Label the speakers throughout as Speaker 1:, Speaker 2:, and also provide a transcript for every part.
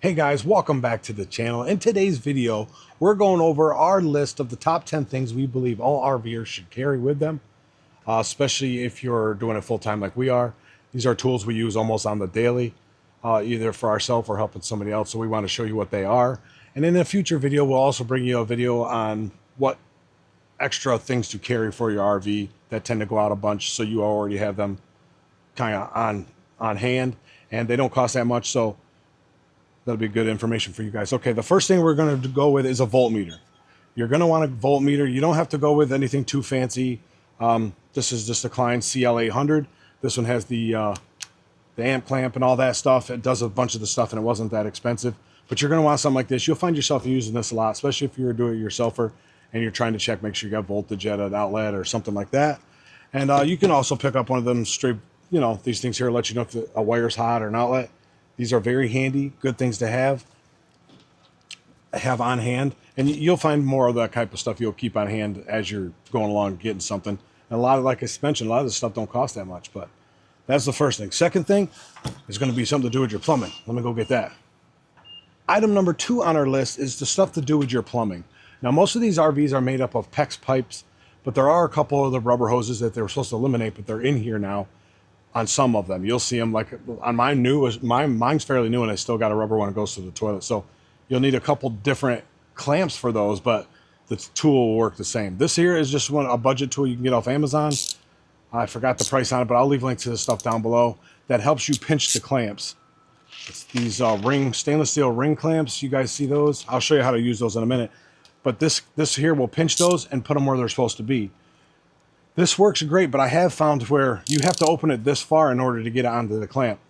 Speaker 1: Hey guys, welcome back to the channel. In today's video, we're going over our list of the top 10 things we believe all RVers should carry with them, especially if you're doing it full-time like we are. These are tools we use almost on the daily, either for ourselves or helping somebody else, so we want to show you what they are. And in a future video, we'll also bring you a video on what extra things to carry for your RV that tend to go out a bunch, so you already have them kind of on hand, and they don't cost that much, so that'll be good information for you guys. Okay, the first thing we're going to go with is a voltmeter. You're going to want a voltmeter. You don't have to go with anything too fancy. This is just a Klein CL800. This one has the amp clamp and all that stuff. It does a bunch of the stuff, and it wasn't that expensive. But you're going to want something like this. You'll find yourself using this a lot, especially if you're a do-it-yourselfer and you're trying to check, make sure you got voltage at an outlet or something like that. And you can also pick up one of them straight, these things here let you know if a wire's hot or an outlet. These are very handy, good things to have on hand. And you'll find more of that type of stuff you'll keep on hand as you're going along getting something. And a lot of, like I mentioned, a lot of this stuff don't cost that much, but that's the first thing. Second thing is going to be something to do with your plumbing. Let me go get that. Item number 2 on our list is the stuff to do with your plumbing. Now, most of these RVs are made up of PEX pipes, but there are a couple of the rubber hoses that they were supposed to eliminate, but they're in here now. On some of them, you'll see them, like on mine's fairly new, and I still got a rubber one that goes to the toilet. So you'll need a couple different clamps for those, but the tool will work the same. This here is just a budget tool you can get off Amazon. I forgot the price on it, but I'll leave links to this stuff down below. That helps you pinch the clamps. It's these stainless steel ring clamps. You guys see those? I'll show you how to use those in a minute. But this here will pinch those and put them where they're supposed to be. This works great, but I have found where you have to open it this far in order to get it onto the clamp.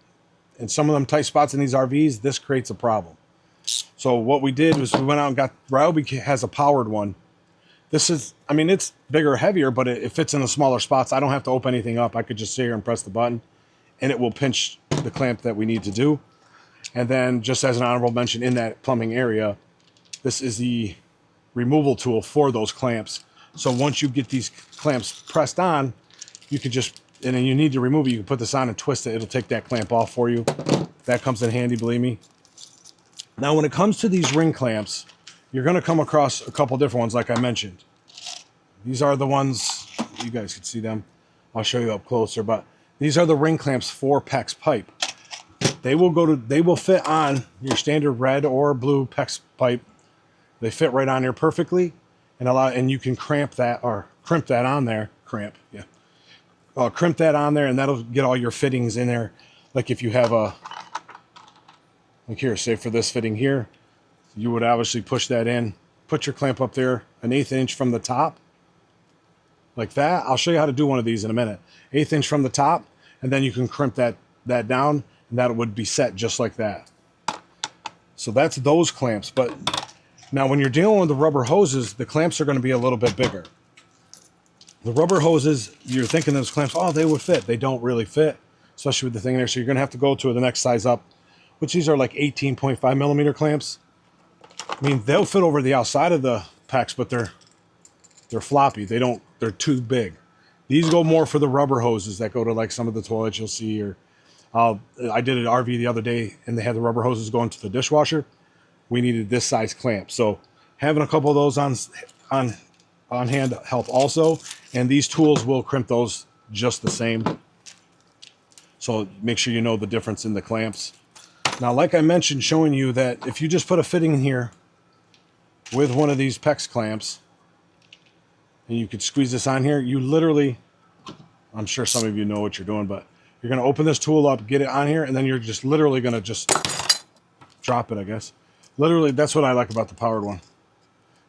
Speaker 1: In some of them tight spots in these RVs, this creates a problem. So what we did was we went out and got, Ryobi has a powered one. This is, it's bigger, heavier, but it fits in the smaller spots. I don't have to open anything up. I could just sit here and press the button, and it will pinch the clamp that we need to do. And then, just as an honorable mention in that plumbing area, this is the removal tool for those clamps. So once you get these clamps pressed on, you can just, and then you need to remove it, you can put this on and twist it. It'll take that clamp off for you. That comes in handy, believe me. Now, when it comes to these ring clamps, you're going to come across a couple different ones, like I mentioned. These are the ones, you guys can see them. I'll show you up closer, but these are the ring clamps for PEX pipe. They will fit on your standard red or blue PEX pipe. They fit right on here perfectly. And you can crimp that on there. Crimp that on there, and that'll get all your fittings in there. Like if you have like here, say for this fitting here, you would obviously push that in, put your clamp up there, an 1/8 inch from the top, like that. I'll show you how to do one of these in a minute. 1/8 inch from the top, and then you can crimp that down, and that would be set just like that. So that's those clamps, but now, when you're dealing with the rubber hoses, the clamps are going to be a little bit bigger. The rubber hoses, you're thinking those clamps, oh, they would fit. They don't really fit, especially with the thing there. So you're going to have to go to the next size up, which these are like 18.5 millimeter clamps. They'll fit over the outside of the PEX, but they're floppy. They're too big. These go more for the rubber hoses that go to like some of the toilets you'll see. Or I did an RV the other day, and they had the rubber hoses going to the dishwasher. We needed this size clamp, so having a couple of those on hand help also, and these tools will crimp those just the same. So make sure you know the difference in the clamps. Now, like I mentioned, showing you that if you just put a fitting in here with one of these PEX clamps, and you could squeeze this on here, you literally, I'm sure some of you know what you're doing, but you're going to open this tool up, get it on here, and then you're just literally going to just drop it, I guess. Literally, that's what I like about the powered one.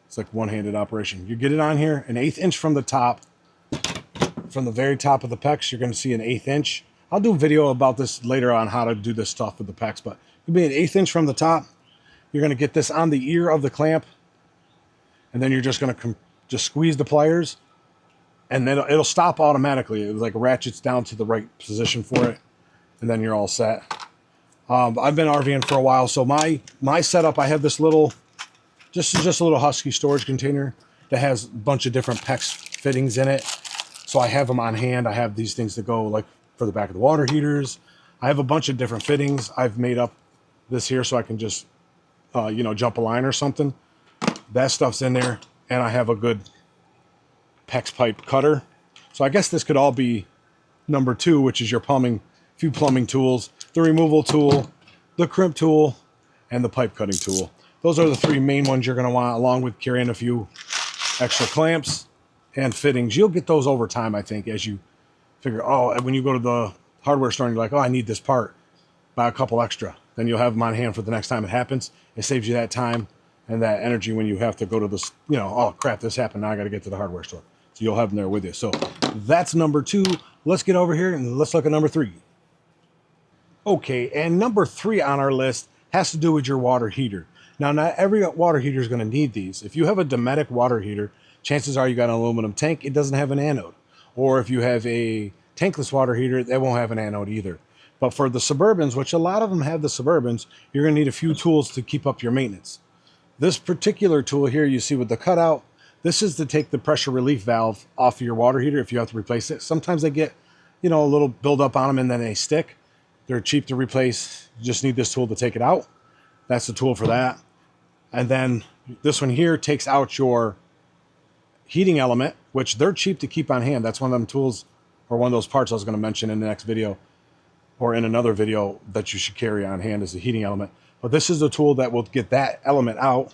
Speaker 1: It's like one-handed operation. You get it on here, an 1/8 inch from the top, from the very top of the PEX, you're going to see an 1/8 inch. I'll do a video about this later on how to do this stuff with the PEX, but it'll be an 1/8 inch from the top. You're going to get this on the ear of the clamp, and then you're just going to just squeeze the pliers, and then it'll stop automatically. It like ratchets down to the right position for it, and then you're all set. I've been RVing for a while, so my setup, I have this little, just a little Husky storage container that has a bunch of different PEX fittings in it. So I have them on hand. I have these things that go like for the back of the water heaters. I have a bunch of different fittings. I've made up this here so I can just you know, jump a line or something. That stuff's in there. And I have a good PEX pipe cutter. So I guess this could all be number 2, which is your few plumbing tools, the removal tool, the crimp tool, and the pipe cutting tool. Those are the 3 main ones you're going to want, along with carrying a few extra clamps and fittings. You'll get those over time, I think, as you figure, oh, when you go to the hardware store and you're like, oh, I need this part, buy a couple extra. Then you'll have them on hand for the next time it happens. It saves you that time and that energy when you have to go to this, you know, oh, crap, this happened. Now I got to get to the hardware store. So you'll have them there with you. So that's number 2. Let's get over here and let's look at number 3. Okay, and number 3 on our list has to do with your water heater. Now, not every water heater is going to need these. If you have a Dometic water heater, chances are you got an aluminum tank. It doesn't have an anode. Or if you have a tankless water heater, that won't have an anode either. But for the Suburbans, which a lot of them have the Suburbans, you're going to need a few tools to keep up your maintenance. This particular tool here you see with the cutout, this is to take the pressure relief valve off of your water heater if you have to replace it. Sometimes they get, you know, a little buildup on them and then they stick. They're cheap to replace. You just need this tool to take it out. That's the tool for that. And then this one here takes out your heating element, which they're cheap to keep on hand. That's one of them tools, or one of those parts I was going to mention in the next video, or in another video, that you should carry on hand as a heating element. But this is the tool that will get that element out.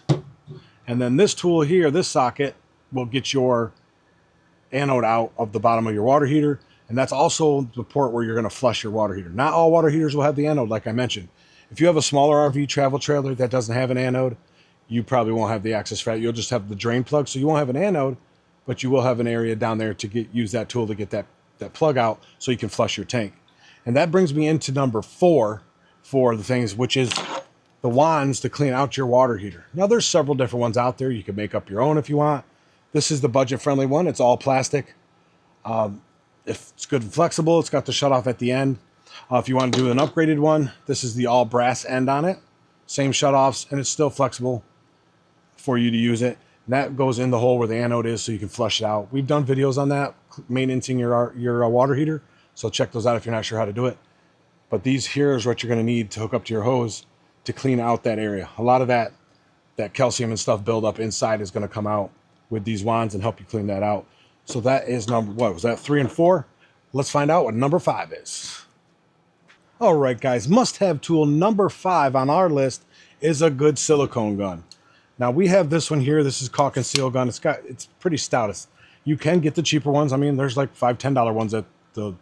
Speaker 1: And then this tool here, this socket, will get your anode out of the bottom of your water heater. And that's also the port where you're going to flush your water heater. Not all water heaters will have the anode, like I mentioned. If you have a smaller RV travel trailer that doesn't have an anode, you probably won't have the access for that. You'll just have the drain plug. So you won't have an anode, but you will have an area down there to use that tool to get that plug out so you can flush your tank. And that brings me into number 4 for the things, which is the wands to clean out your water heater. Now, there's several different ones out there. You can make up your own if you want. This is the budget-friendly one. It's all plastic. If it's good and flexible, it's got the shutoff at the end. If you want to do an upgraded one, this is the all brass end on it. Same shutoffs, and it's still flexible for you to use it. And that goes in the hole where the anode is so you can flush it out. We've done videos on that, maintaining your water heater. So check those out if you're not sure how to do it. But these here is what you're going to need to hook up to your hose to clean out that area. A lot of that calcium and stuff build up inside is going to come out with these wands and help you clean that out. So that is what was that, 3 and 4? Let's find out what number 5 is. All right, guys, must-have tool number 5 on our list is a good silicone gun. Now, we have this one here. This is caulk and seal gun. It's pretty stout. You can get the cheaper ones. I mean, there's like $5, $10 ones at the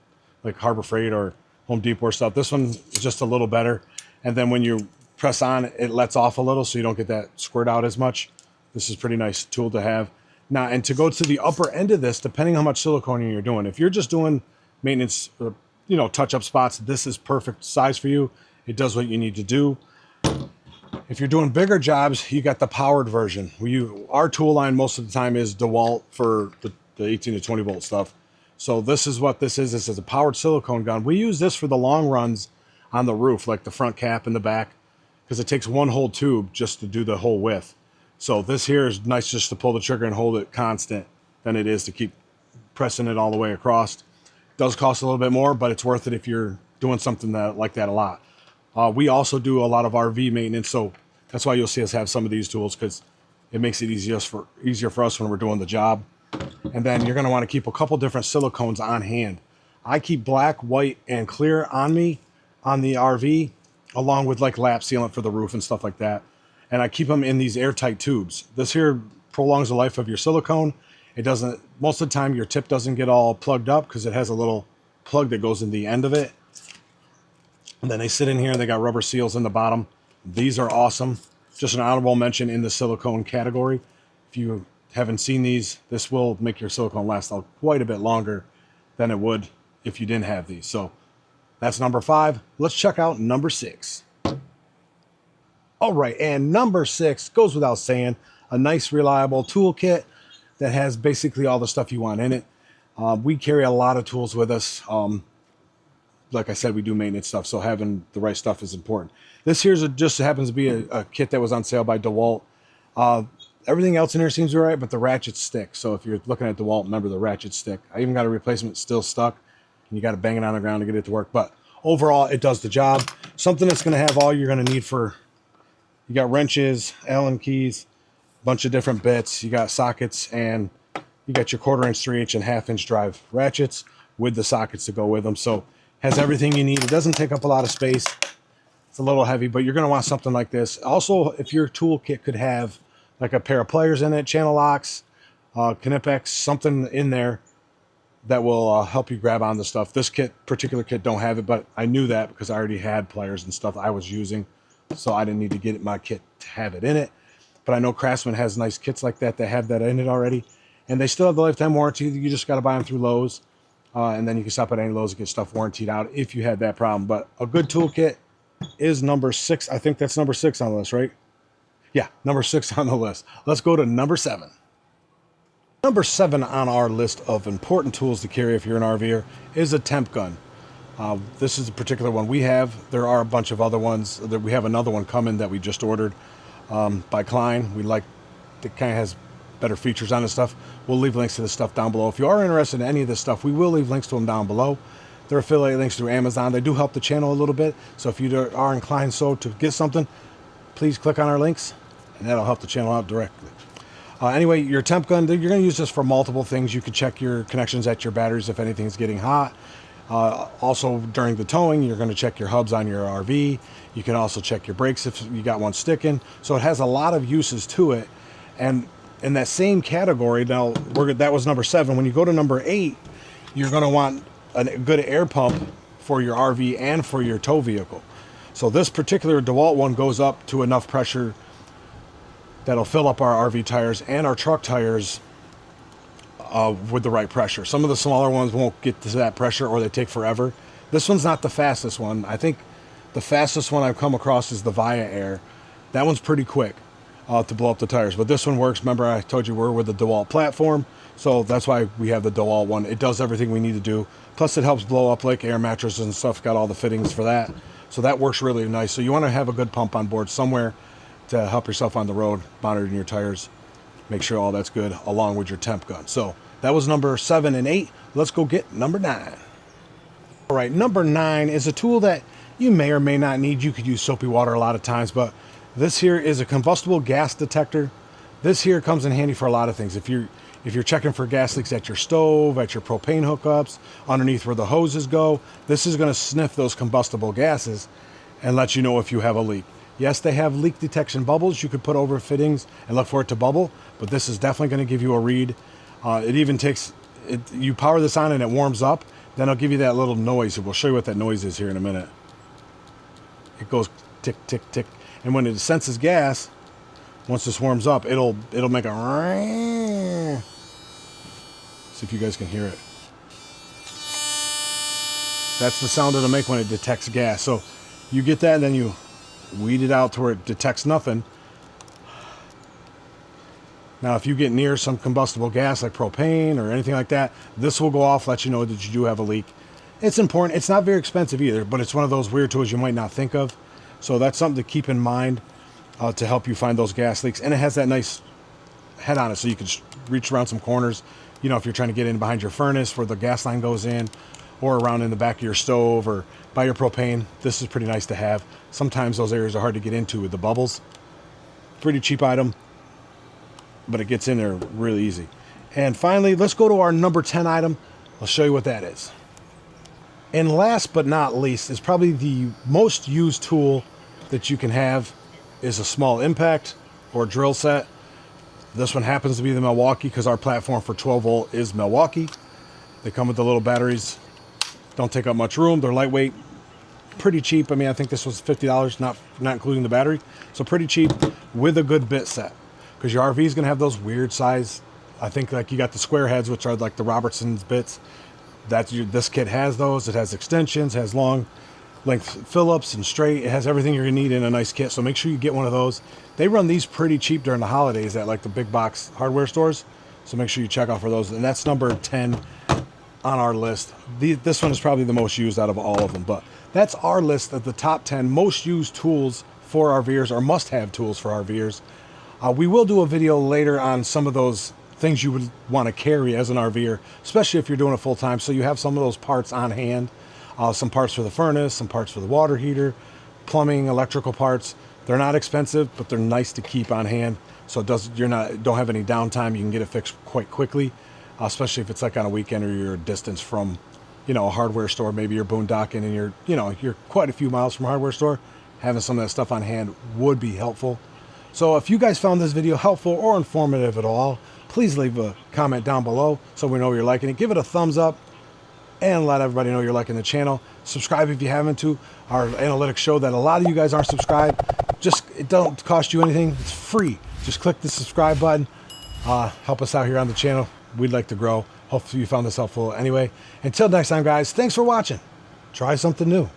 Speaker 1: like Harbor Freight or Home Depot or stuff. This one is just a little better. And then when you press on, it lets off a little so you don't get that squirt out as much. This is a pretty nice tool to have. Now, and to go to the upper end of this, depending on how much silicone you're doing, if you're just doing maintenance, you know, touch-up spots, this is perfect size for you. It does what you need to do. If you're doing bigger jobs, you got the powered version. Our tool line most of the time is DeWalt for the 18 to 20 volt stuff. So this is what this is. This is a powered silicone gun. We use this for the long runs on the roof, like the front cap and the back, because it takes one whole tube just to do the whole width. So this here is nice just to pull the trigger and hold it constant than it is to keep pressing it all the way across. It does cost a little bit more, but it's worth it if you're doing something like that a lot. We also do a lot of RV maintenance, so that's why you'll see us have some of these tools, because it makes it easier for us when we're doing the job. And then you're going to want to keep a couple different silicones on hand. I keep black, white, and clear on me on the RV, along with like lap sealant for the roof and stuff like that. And I keep them in these airtight tubes. This here prolongs the life of your silicone. It doesn't, most of the time your tip doesn't get all plugged up because it has a little plug that goes in the end of it. And then they sit in here and they got rubber seals in the bottom. These are awesome. Just an honorable mention in the silicone category. If you haven't seen these, this will make your silicone last quite a bit longer than it would if you didn't have these. So that's number 5. Let's check out number 6. All right, and number 6 goes without saying, a nice reliable toolkit that has basically all the stuff you want in it. We carry a lot of tools with us. Like I said, we do maintenance stuff, so having the right stuff is important. This here's just happens to be a kit that was on sale by DeWalt. Everything else in here seems all right, but the ratchets stick. So if you're looking at DeWalt, remember the ratchets stick. I even got a replacement still stuck, and you got to bang it on the ground to get it to work. But overall, it does the job. Something that's going to have all you're going to need for, You got wrenches, Allen keys, a bunch of different bits. You got sockets, and you got your 1/4 inch, 3 inch, and 1/2 inch drive ratchets with the sockets to go with them. So has everything you need. It doesn't take up a lot of space. It's a little heavy, but you're going to want something like this. Also, if your toolkit could have like a pair of pliers in it, channel locks, Knipex, something in there that will help you grab on the stuff. This particular kit don't have it, but I knew that because I already had pliers and stuff I was using, so I didn't need to get my kit to have it in it. But I know Craftsman has nice kits like that have that in it already, and they still have the lifetime warranty. You just got to buy them through Lowe's, and then you can stop at any Lowe's and get stuff warrantied out if you had that problem. But a good toolkit is number 6. I think that's number 6 on the list, right? Yeah, number 6 on the list. Let's go to number 7. Number 7 on our list of important tools to carry if you're an RVer is a temp gun. This is a particular one we have. There are a bunch of other ones. We have another one coming that we just ordered by Klein. We like it, kind of has better features on this stuff. We'll leave links to this stuff down below. If you are interested in any of this stuff, we will leave links to them down below. They're affiliate links through Amazon. They do help the channel a little bit. So if you are inclined to get something, please click on our links, and that'll help the channel out directly. Anyway, your temp gun, you're going to use this for multiple things. You can check your connections at your batteries if anything's getting hot. Also, during the towing, you're going to check your hubs on your RV. You can also check your brakes if you got one sticking. So it has a lot of uses to it. And in that same category, now that was number 7. When you go to number 8, you're going to want a good air pump for your RV and for your tow vehicle. So this particular DeWalt one goes up to enough pressure that'll fill up our RV tires and our truck tires with the right pressure. Some of the smaller ones won't get to that pressure, or they take forever. This one's not the fastest one. I think the fastest one I've come across is the Via Air. That one's pretty quick to blow up the tires, but this one works. Remember, I told you we're with the DeWalt platform, so that's why we have the DeWalt one. It does everything we need to do. Plus, it helps blow up like air mattresses and stuff. Got all the fittings for that, so that works really nice. So you want to have a good pump on board somewhere to help yourself on the road, monitoring your tires, make sure all that's good, along with your temp gun. So that was number 7 and 8. Let's go get number 9. All right, number 9 is a tool that you may or may not need. You could use soapy water a lot of times, but this here is a combustible gas detector. This here comes in handy for a lot of things. If you're checking for gas leaks at your stove, at your propane hookups, underneath where the hoses go, this is going to sniff those combustible gases and let you know if you have a leak. Yes, they have leak detection bubbles you could put over fittings and look for it to bubble, but this is definitely going to give you a read. It even takes, you power this on and it warms up, then it'll give you that little noise. We'll show you what that noise is here in a minute. It goes tick, tick, tick. And when it senses gas, once this warms up, it'll make a, see if you guys can hear it. That's the sound it'll make when it detects gas. So you get that and then you weed it out to where it detects nothing. Now, if you get near some combustible gas like propane or anything like that, this will go off, let you know that you do have a leak. It's important. It's not very expensive either, but it's one of those weird tools you might not think of. So that's something to keep in mind to help you find those gas leaks. And it has that nice head on it, so you can reach around some corners. You know, if you're trying to get in behind your furnace where the gas line goes in, or around in the back of your stove or by your propane, this is pretty nice to have. Sometimes those areas are hard to get into with the bubbles. Pretty cheap item, but it gets in there really easy. And finally, let's go to our number 10 item. I'll show you what that is. And last but not least is probably the most used tool that you can have is a small impact or drill set. This one happens to be the Milwaukee because our platform for 12 volt is Milwaukee. They come with the little batteries. Don't take up much room. They're lightweight, pretty cheap. I mean, I think this was $50, not including the battery. So pretty cheap with a good bit set, because your RV is going to have those weird size. I think like you got the square heads, which are like the Robertson's bits. This kit has those. It has extensions, has long length Phillips and straight. It has everything you're going to need in a nice kit. So make sure you get one of those. They run these pretty cheap during the holidays at like the big box hardware stores. So make sure you check out for those. And that's number 10 on our list. This one is probably the most used out of all of them, but that's our list of the top 10 most used tools for RVers, or must-have tools for RVers. We will do a video later on some of those things you would want to carry as an RVer, especially if you're doing it full-time, so you have some of those parts on hand. Some parts for the furnace, some parts for the water heater, plumbing, electrical parts. They're not expensive, but they're nice to keep on hand. So it does, don't have any downtime. You can get it fixed quite quickly, especially if it's like on a weekend or you're a distance from, you know, a hardware store. Maybe you're boondocking and you're quite a few miles from a hardware store. Having some of that stuff on hand would be helpful. So if you guys found this video helpful or informative at all, please leave a comment down below so we know you're liking it. Give it a thumbs up and let everybody know you're liking the channel. Subscribe if you haven't to. Our analytics show that a lot of you guys aren't subscribed. It don't cost you anything. It's free. Just click the subscribe button. Help us out here on the channel. We'd like to grow. Hopefully you found this helpful. Anyway, until next time, guys, thanks for watching. Try something new.